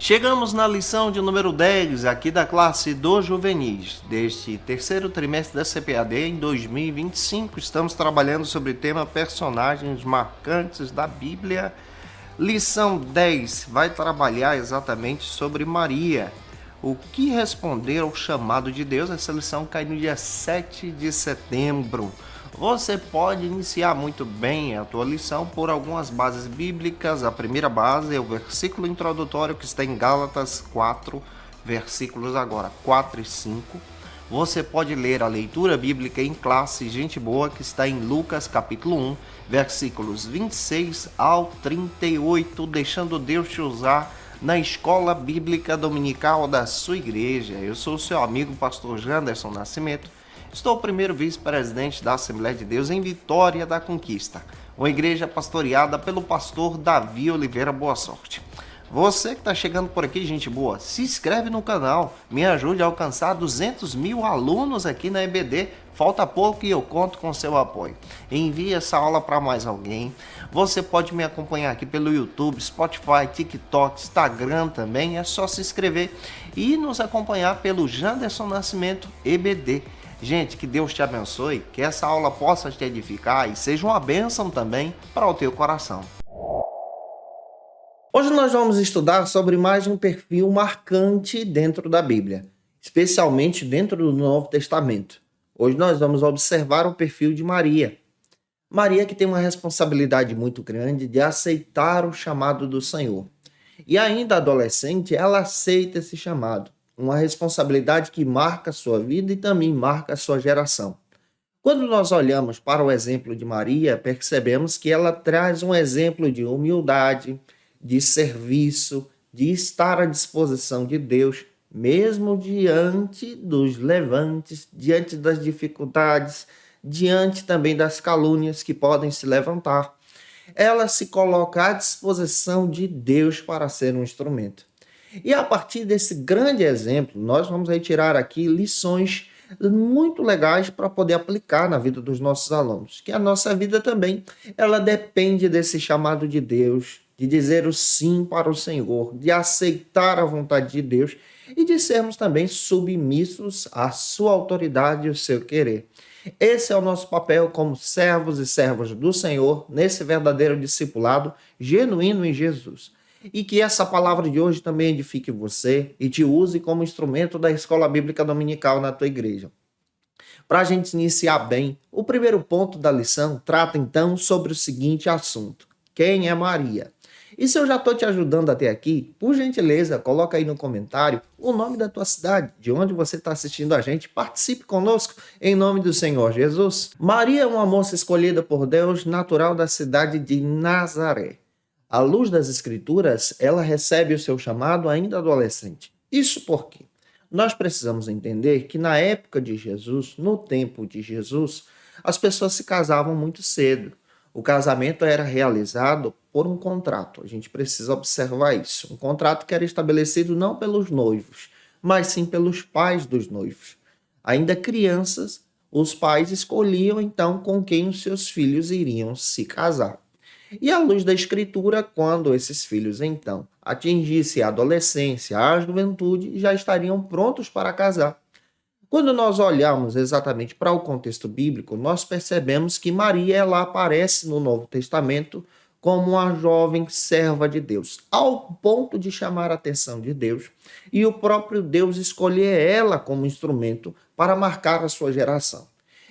Chegamos na lição de número 10 aqui da classe dos juvenis, deste terceiro trimestre da CPAD em 2025. Estamos trabalhando sobre o tema personagens marcantes da Bíblia. Lição 10 vai trabalhar exatamente sobre Maria. O que responder ao chamado de Deus? Essa lição cai no dia 7 de setembro. Você pode iniciar muito bem a tua lição por algumas bases bíblicas. A primeira base é o versículo introdutório que está em Gálatas 4, versículos agora 4 e 5. Você pode ler a leitura bíblica em classe Gente Boa, que está em Lucas capítulo 1, versículos 26 ao 38, deixando Deus te usar na escola bíblica dominical da sua igreja. Eu sou o seu amigo pastor Janderson Nascimento. Estou o primeiro vice-presidente da Assembleia de Deus em Vitória da Conquista, uma igreja pastoreada pelo pastor Davi Oliveira Boa Sorte. Você que está chegando por aqui, gente boa, se inscreve no canal, me ajude a alcançar 200 mil alunos aqui na EBD. Falta pouco e eu conto com seu apoio. Envie essa aula para mais alguém. Você pode me acompanhar aqui pelo YouTube, Spotify, TikTok, Instagram também. É só se inscrever e nos acompanhar pelo Janderson Nascimento EBD. Gente, que Deus te abençoe, que essa aula possa te edificar e seja uma bênção também para o teu coração. Hoje nós vamos estudar sobre mais um perfil marcante dentro da Bíblia, especialmente dentro do Novo Testamento. Hoje nós vamos observar o perfil de Maria. Maria que tem uma responsabilidade muito grande de aceitar o chamado do Senhor. E ainda adolescente, ela aceita esse chamado. Uma responsabilidade que marca a sua vida e também marca a sua geração. Quando nós olhamos para o exemplo de Maria, percebemos que ela traz um exemplo de humildade, de serviço, de estar à disposição de Deus, mesmo diante dos levantes, diante das dificuldades, diante também das calúnias que podem se levantar. Ela se coloca à disposição de Deus para ser um instrumento. E a partir desse grande exemplo, nós vamos retirar aqui lições muito legais para poder aplicar na vida dos nossos alunos. Que a nossa vida também, ela depende desse chamado de Deus, de dizer o sim para o Senhor, de aceitar a vontade de Deus e de sermos também submissos à sua autoridade e ao seu querer. Esse é o nosso papel como servos e servas do Senhor nesse verdadeiro discipulado genuíno em Jesus. E que essa palavra de hoje também edifique você e te use como instrumento da escola bíblica dominical na tua igreja. Para a gente iniciar bem, o primeiro ponto da lição trata então sobre o seguinte assunto: quem é Maria? E se eu já estou te ajudando até aqui, por gentileza, coloca aí no comentário o nome da tua cidade, de onde você está assistindo a gente. Participe conosco em nome do Senhor Jesus. Maria é uma moça escolhida por Deus, natural da cidade de Nazaré. À luz das Escrituras, ela recebe o seu chamado ainda adolescente. Isso porque nós precisamos entender que na época de Jesus, no tempo de Jesus, as pessoas se casavam muito cedo. O casamento era realizado por um contrato. A gente precisa observar isso. Um contrato que era estabelecido não pelos noivos, mas sim pelos pais dos noivos. Ainda crianças, os pais escolhiam então com quem os seus filhos iriam se casar. E à luz da Escritura, quando esses filhos, então, atingissem a adolescência, a juventude, já estariam prontos para casar. Quando nós olhamos exatamente para o contexto bíblico, nós percebemos que Maria ela aparece no Novo Testamento como uma jovem serva de Deus, ao ponto de chamar a atenção de Deus, e o próprio Deus escolher ela como instrumento para marcar a sua geração.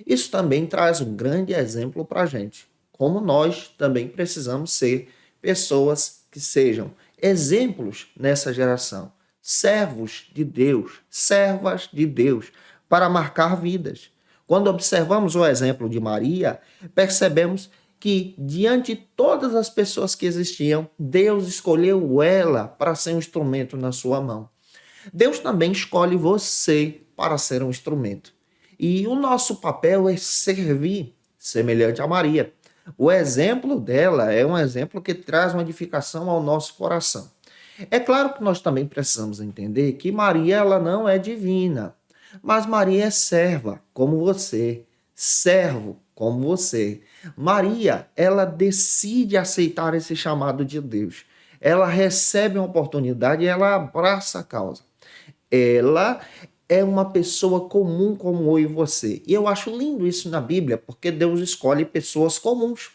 Isso também traz um grande exemplo para a gente. Como nós também precisamos ser pessoas que sejam exemplos nessa geração, servos de Deus, servas de Deus, para marcar vidas. Quando observamos o exemplo de Maria, percebemos que, diante de todas as pessoas que existiam, Deus escolheu ela para ser um instrumento na sua mão. Deus também escolhe você para ser um instrumento. E o nosso papel é servir, semelhante a Maria. O exemplo dela é um exemplo que traz uma edificação ao nosso coração. É claro que nós também precisamos entender que Maria ela não é divina, mas Maria é serva, como você, servo, como você. Maria, ela decide aceitar esse chamado de Deus. ela recebe uma oportunidade e ela abraça a causa. Ela é uma pessoa comum como eu e você. E eu acho lindo isso na Bíblia, porque Deus escolhe pessoas comuns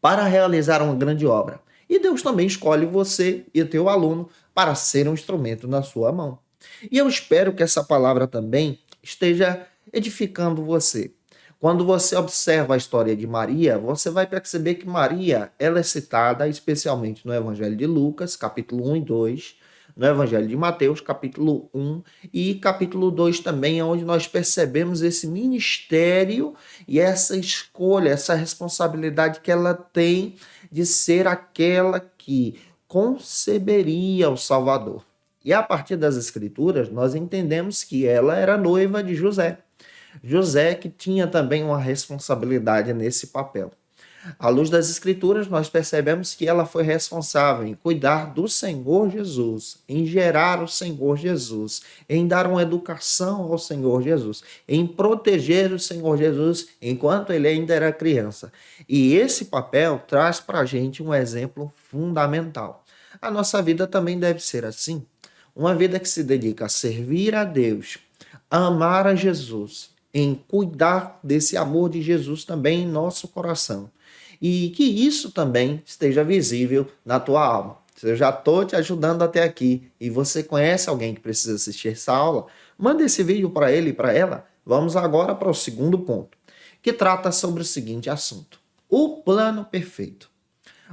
para realizar uma grande obra. E Deus também escolhe você e o teu aluno para ser um instrumento na sua mão. E eu espero que essa palavra também esteja edificando você. Quando você observa a história de Maria, você vai perceber que Maria, ela é citada especialmente no Evangelho de Lucas, capítulo 1 e 2, no Evangelho de Mateus, capítulo 1 e capítulo 2 também, onde nós percebemos esse ministério e essa escolha, essa responsabilidade que ela tem de ser aquela que conceberia o Salvador. E a partir das Escrituras, nós entendemos que ela era noiva de José. José que tinha também uma responsabilidade nesse papel. À luz das Escrituras, nós percebemos que ela foi responsável em cuidar do Senhor Jesus, em gerar o Senhor Jesus, em dar uma educação ao Senhor Jesus, em proteger o Senhor Jesus enquanto ele ainda era criança. E esse papel traz para a gente um exemplo fundamental. A nossa vida também deve ser assim. Uma vida que se dedica a servir a Deus, a amar a Jesus, em cuidar desse amor de Jesus também em nosso coração. E que isso também esteja visível na tua alma. Se eu já estou te ajudando até aqui e você conhece alguém que precisa assistir essa aula, manda esse vídeo para ele e para ela. Vamos agora para o segundo ponto, que trata sobre o seguinte assunto: o plano perfeito.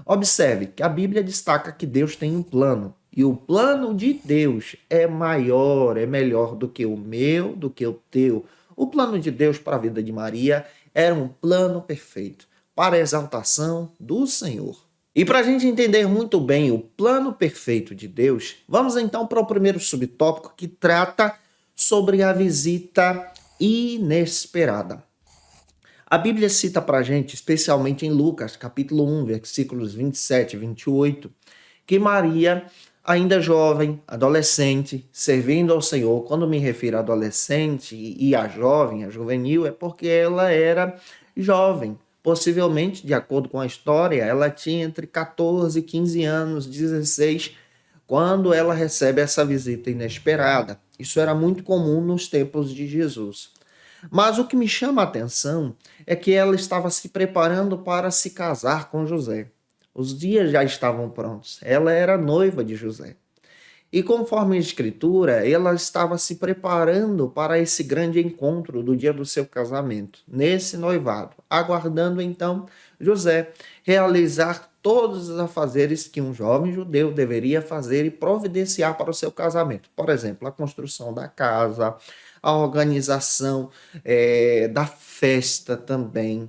Observe que a Bíblia destaca que Deus tem um plano. E o plano de Deus é maior, é melhor do que o meu, do que o teu. O plano de Deus para a vida de Maria era um plano perfeito, para a exaltação do Senhor. E para a gente entender muito bem o plano perfeito de Deus, vamos então para o primeiro subtópico que trata sobre a visita inesperada. A Bíblia cita para a gente, especialmente em Lucas, capítulo 1, versículos 27 e 28, que Maria, ainda jovem, adolescente, servindo ao Senhor. Quando me refiro a adolescente e a jovem, a juvenil, é porque ela era jovem. Possivelmente, de acordo com a história, ela tinha entre 14 e 15 anos, 16, quando ela recebe essa visita inesperada. Isso era muito comum nos tempos de Jesus. Mas o que me chama a atenção é que ela estava se preparando para se casar com José. Os dias já estavam prontos. Ela era noiva de José. E conforme a escritura, ela estava se preparando para esse grande encontro do dia do seu casamento, nesse noivado, aguardando então José realizar todos os afazeres que um jovem judeu deveria fazer e providenciar para o seu casamento. Por exemplo, a construção da casa, a organização da festa também,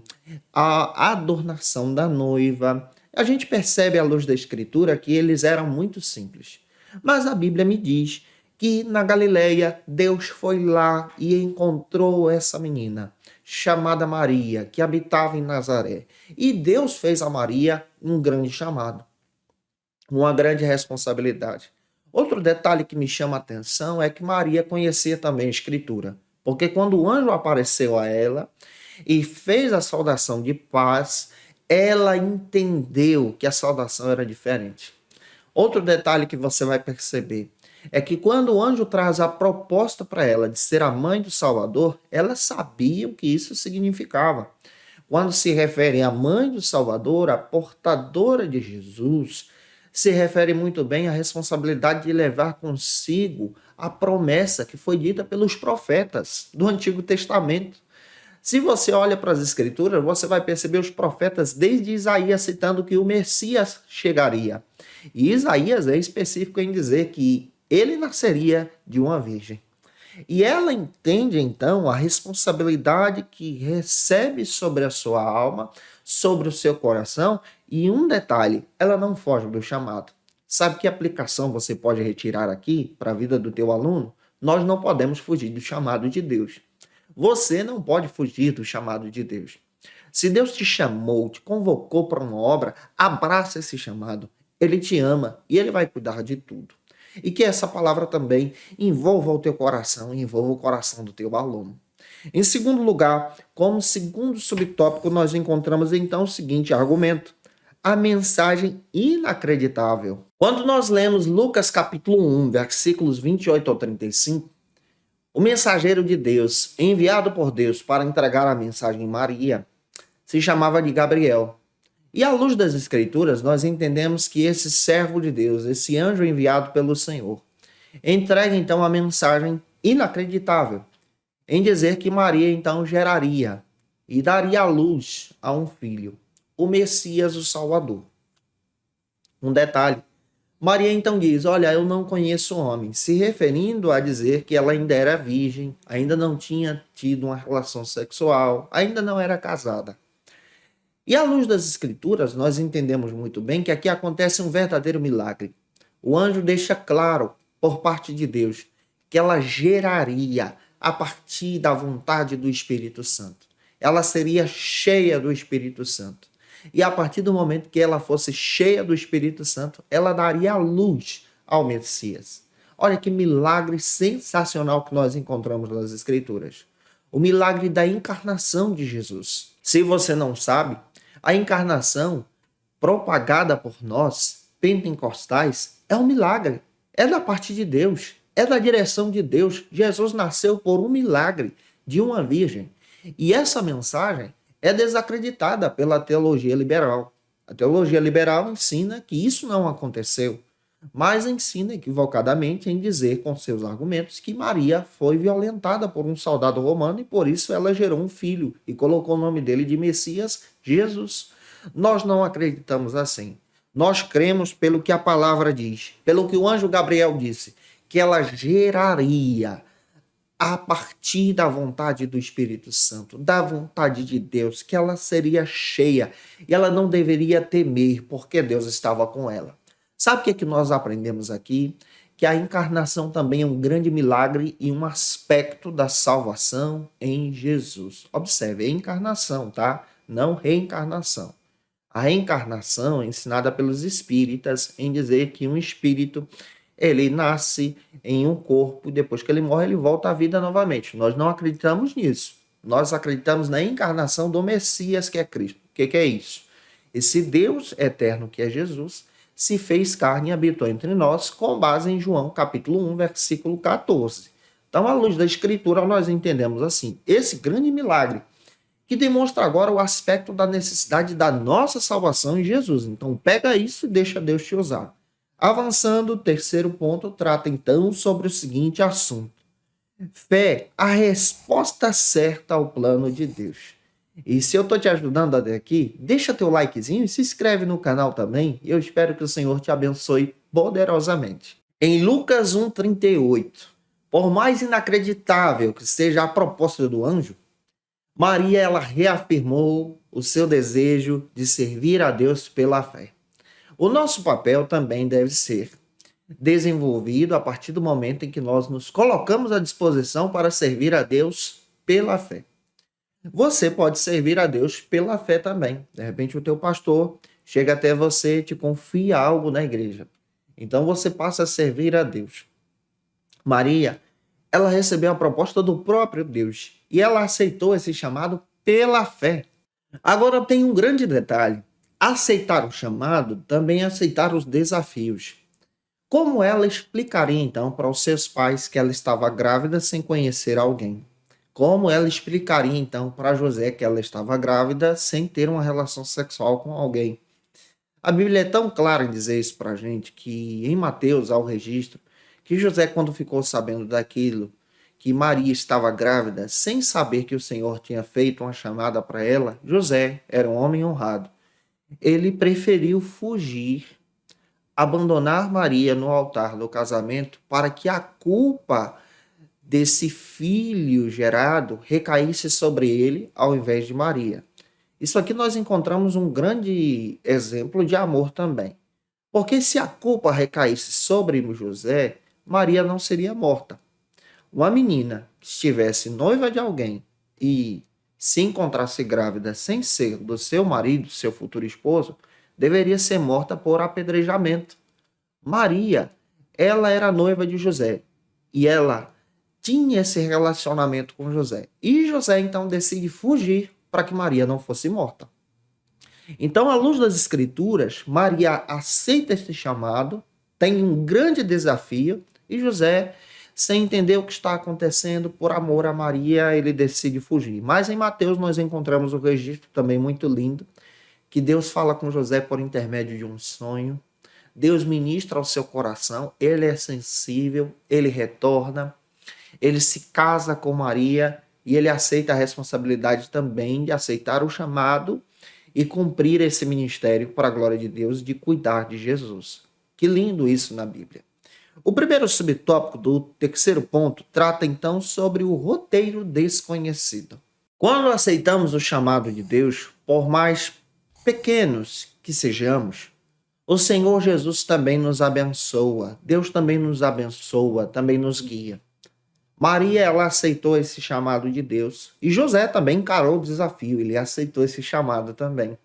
a adornação da noiva. A gente percebe à luz da escritura que eles eram muito simples. Mas a Bíblia me diz que na Galileia Deus foi lá e encontrou essa menina chamada Maria, que habitava em Nazaré. E Deus fez a Maria um grande chamado, uma grande responsabilidade. Outro detalhe que me chama a atenção é que Maria conhecia também a Escritura, porque quando o anjo apareceu a ela e fez a saudação de paz, ela entendeu que a saudação era diferente. Outro detalhe que você vai perceber é que quando o anjo traz a proposta para ela de ser a mãe do Salvador, ela sabia o que isso significava. Quando se refere à mãe do Salvador, a portadora de Jesus, se refere muito bem à responsabilidade de levar consigo a promessa que foi dita pelos profetas do Antigo Testamento. Se você olha para as Escrituras, você vai perceber os profetas desde Isaías citando que o Messias chegaria. E Isaías é específico em dizer que ele nasceria de uma virgem. E ela entende então a responsabilidade que recebe sobre a sua alma, sobre o seu coração, e um detalhe, ela não foge do chamado. Sabe que aplicação você pode retirar aqui para a vida do teu aluno? Nós não podemos fugir do chamado de Deus. Você não pode fugir do chamado de Deus. Se Deus te chamou, te convocou para uma obra, abraça esse chamado. Ele te ama e ele vai cuidar de tudo. E que essa palavra também envolva o teu coração, envolva o coração do teu aluno. Em segundo lugar, como segundo subtópico, nós encontramos então o seguinte argumento: a mensagem inacreditável. Quando nós lemos Lucas capítulo 1, versículos 28 ao 35, o mensageiro de Deus, enviado por Deus para entregar a mensagem em Maria, se chamava de Gabriel. E à luz das Escrituras, nós entendemos que esse servo de Deus, esse anjo enviado pelo Senhor, entrega então a mensagem inacreditável, em dizer que Maria então geraria e daria à luz a um filho, o Messias, o Salvador. Um detalhe, Maria então diz, olha, eu não conheço homem, se referindo a dizer que ela ainda era virgem, ainda não tinha tido uma relação sexual, ainda não era casada. E à luz das Escrituras, nós entendemos muito bem que aqui acontece um verdadeiro milagre. O anjo deixa claro, por parte de Deus, que ela geraria a partir da vontade do Espírito Santo. Ela seria cheia do Espírito Santo. E a partir do momento que ela fosse cheia do Espírito Santo, ela daria a luz ao Messias. Olha que milagre sensacional que nós encontramos nas Escrituras. O milagre da encarnação de Jesus. Se você não sabe, a encarnação propagada por nós, pentecostais, é um milagre. É da parte de Deus. É da direção de Deus. Jesus nasceu por um milagre de uma virgem. E essa mensagem é desacreditada pela teologia liberal. A teologia liberal ensina que isso não aconteceu, mas ensina equivocadamente em dizer com seus argumentos que Maria foi violentada por um soldado romano e por isso ela gerou um filho e colocou o nome dele de Messias, Jesus. Nós não acreditamos assim. Nós cremos pelo que a palavra diz, pelo que o anjo Gabriel disse, que ela geraria a partir da vontade do Espírito Santo, da vontade de Deus, que ela seria cheia e ela não deveria temer, porque Deus estava com ela. Sabe o que é que nós aprendemos aqui? Que a encarnação também é um grande milagre e um aspecto da salvação em Jesus. Observe, é encarnação, tá? Não reencarnação. A reencarnação é ensinada pelos espíritas em dizer que um espírito ele nasce em um corpo e depois que ele morre, ele volta à vida novamente. Nós não acreditamos nisso. Nós acreditamos na encarnação do Messias, que é Cristo. O que é isso? Esse Deus eterno, que é Jesus, se fez carne e habitou entre nós, com base em João, capítulo 1, versículo 14. Então, à luz da Escritura, nós entendemos assim, esse grande milagre, que demonstra agora o aspecto da necessidade da nossa salvação em Jesus. Então, pega isso e deixa Deus te usar. Avançando, o terceiro ponto trata então sobre o seguinte assunto. Fé, a resposta certa ao plano de Deus. E se eu estou te ajudando até aqui, deixa teu likezinho e se inscreve no canal também. Eu espero que o Senhor te abençoe poderosamente. Em Lucas 1,38, por mais inacreditável que seja a proposta do anjo, Maria ela reafirmou o seu desejo de servir a Deus pela fé. O nosso papel também deve ser desenvolvido a partir do momento em que nós nos colocamos à disposição para servir a Deus pela fé. Você pode servir a Deus pela fé também. De repente o teu pastor chega até você e te confia algo na igreja. Então você passa a servir a Deus. Maria, ela recebeu a proposta do próprio Deus e ela aceitou esse chamado pela fé. Agora tem um grande detalhe. Aceitar o chamado, também aceitar os desafios. Como ela explicaria então para os seus pais que ela estava grávida sem conhecer alguém? Como ela explicaria então para José que ela estava grávida sem ter uma relação sexual com alguém? A Bíblia é tão clara em dizer isso para a gente que em Mateus há o registro que José, quando ficou sabendo daquilo, que Maria estava grávida, sem saber que o Senhor tinha feito uma chamada para ela, José era um homem honrado. Ele preferiu fugir, abandonar Maria no altar do casamento para que a culpa desse filho gerado recaísse sobre ele ao invés de Maria. Isso aqui nós encontramos um grande exemplo de amor também. Porque se a culpa recaísse sobre José, Maria não seria morta. Uma menina que estivesse noiva de alguém e se encontrasse grávida sem ser do seu marido, seu futuro esposo, deveria ser morta por apedrejamento. Maria, ela era noiva de José e ela tinha esse relacionamento com José. E José então decide fugir para que Maria não fosse morta. Então, à luz das Escrituras, Maria aceita este chamado, tem um grande desafio, e José, sem entender o que está acontecendo, por amor a Maria, ele decide fugir. Mas em Mateus nós encontramos um registro também muito lindo, que Deus fala com José por intermédio de um sonho. Deus ministra ao seu coração, ele é sensível, ele retorna, ele se casa com Maria e ele aceita a responsabilidade também de aceitar o chamado e cumprir esse ministério para a glória de Deus, de cuidar de Jesus. Que lindo isso na Bíblia. O primeiro subtópico do terceiro ponto trata então sobre o roteiro desconhecido. Quando aceitamos o chamado de Deus, por mais pequenos que sejamos, o Senhor Jesus também nos abençoa. Deus também nos abençoa, também nos guia. Maria, ela aceitou esse chamado de Deus. E José também encarou o desafio. Ele aceitou esse chamado também.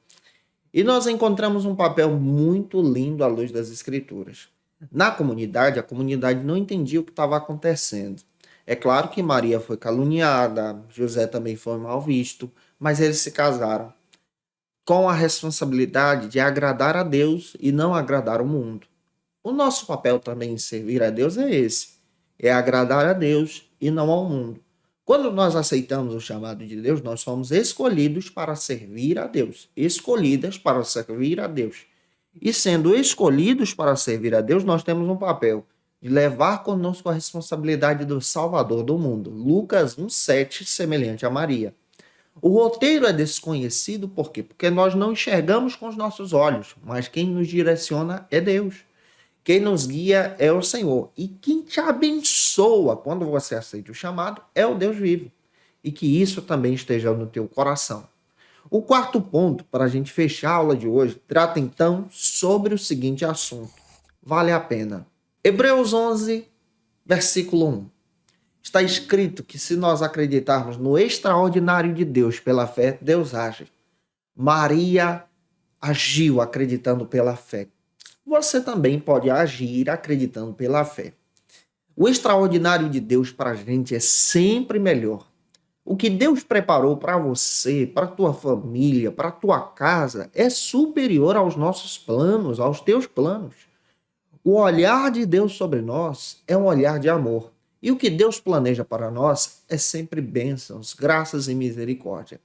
E nós encontramos um papel muito lindo à luz das Escrituras. Na comunidade, a comunidade não entendia o que estava acontecendo. É claro que Maria foi caluniada, José também foi mal visto, mas eles se casaram com a responsabilidade de agradar a Deus e não agradar o mundo. O nosso papel também em servir a Deus é esse, é agradar a Deus e não ao mundo. Quando nós aceitamos o chamado de Deus, nós somos escolhidos para servir a Deus, escolhidas para servir a Deus. E sendo escolhidos para servir a Deus, nós temos um papel de levar conosco a responsabilidade do Salvador do mundo. Lucas 1,7, semelhante a Maria. O roteiro é desconhecido, por quê? Porque nós não enxergamos com os nossos olhos, mas quem nos direciona é Deus. Quem nos guia é o Senhor. E quem te abençoa quando você aceita o chamado é o Deus vivo. E que isso também esteja no teu coração. O quarto ponto, para a gente fechar a aula de hoje, trata então sobre o seguinte assunto. Vale a pena. Hebreus 11, versículo 1. Está escrito que se nós acreditarmos no extraordinário de Deus pela fé, Deus age. Maria agiu acreditando pela fé. Você também pode agir acreditando pela fé. O extraordinário de Deus para a gente é sempre melhor. O que Deus preparou para você, para a tua família, para a tua casa, é superior aos nossos planos, aos teus planos. O olhar de Deus sobre nós é um olhar de amor. E o que Deus planeja para nós é sempre bênçãos, graças e misericórdia.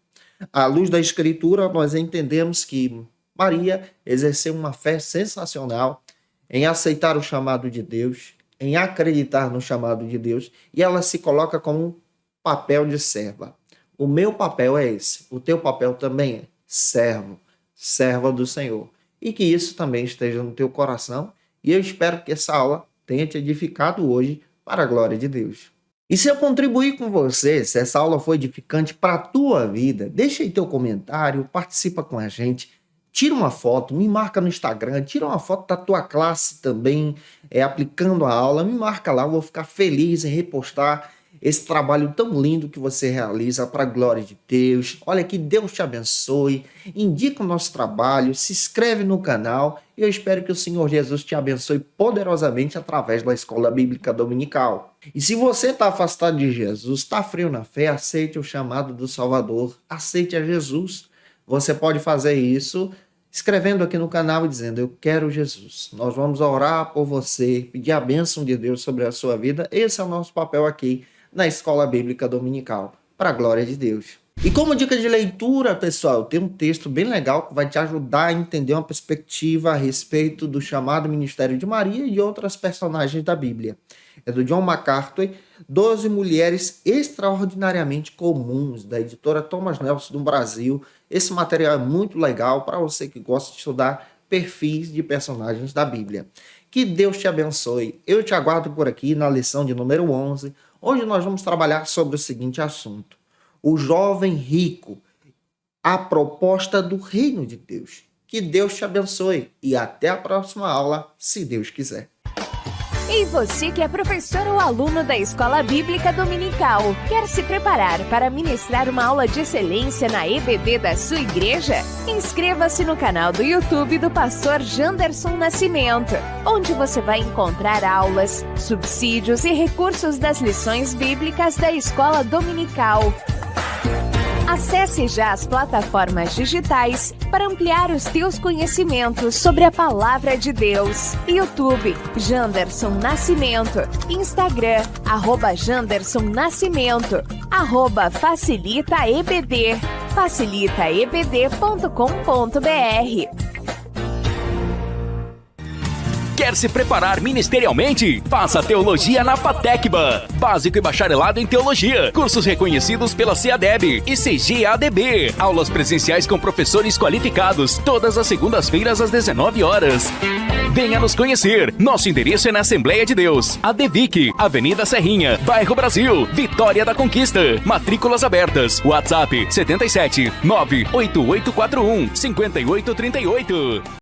À luz da Escritura, nós entendemos que Maria exerceu uma fé sensacional em aceitar o chamado de Deus, em acreditar no chamado de Deus, e ela se coloca como um papel de serva. O meu papel é esse, o teu papel também é servo, serva do Senhor. E que isso também esteja no teu coração, e eu espero que essa aula tenha te edificado hoje para a glória de Deus. E se eu contribuir com você, se essa aula foi edificante para a tua vida, deixa aí teu comentário, participa com a gente, tira uma foto, me marca no Instagram, tira uma foto da tua classe também, aplicando a aula, me marca lá, eu vou ficar feliz em repostar esse trabalho tão lindo que você realiza para a glória de Deus. Olha, que Deus te abençoe, indica o nosso trabalho, se inscreve no canal e eu espero que o Senhor Jesus te abençoe poderosamente através da Escola Bíblica Dominical. E se você está afastado de Jesus, está frio na fé, aceite o chamado do Salvador, aceite a Jesus. Você pode fazer isso escrevendo aqui no canal e dizendo, eu quero Jesus. Nós vamos orar por você, pedir a bênção de Deus sobre a sua vida. Esse é o nosso papel aqui na Escola Bíblica Dominical, para a glória de Deus. E como dica de leitura, pessoal, tem um texto bem legal que vai te ajudar a entender uma perspectiva a respeito do chamado ministério de Maria e de outras personagens da Bíblia. É do John MacArthur, 12 Mulheres Extraordinariamente Comuns, da editora Thomas Nelson do Brasil. Esse material é muito legal para você que gosta de estudar perfis de personagens da Bíblia. Que Deus te abençoe. Eu te aguardo por aqui na lição de número 11. Hoje nós vamos trabalhar sobre o seguinte assunto. O jovem rico, a proposta do reino de Deus. Que Deus te abençoe e até a próxima aula, se Deus quiser. E você que é professor ou aluno da Escola Bíblica Dominical, quer se preparar para ministrar uma aula de excelência na EBD da sua igreja? Inscreva-se no canal do YouTube do pastor Janderson Nascimento, onde você vai encontrar aulas, subsídios e recursos das lições bíblicas da Escola Dominical. Acesse já as plataformas digitais para ampliar os teus conhecimentos sobre a Palavra de Deus. YouTube, Janderson Nascimento. Instagram, @Janderson Nascimento. @FacilitaEBD. facilitaebd.com.br. Quer se preparar ministerialmente? Faça Teologia na FATECBA. Básico e bacharelado em Teologia. Cursos reconhecidos pela CEADEB e CGADB. Aulas presenciais com professores qualificados. Todas as segundas-feiras às 19 horas. Venha nos conhecer. Nosso endereço é na Assembleia de Deus. ADVIC, Avenida Serrinha, Bairro Brasil, Vitória da Conquista. Matrículas abertas. WhatsApp 77 98841 5838.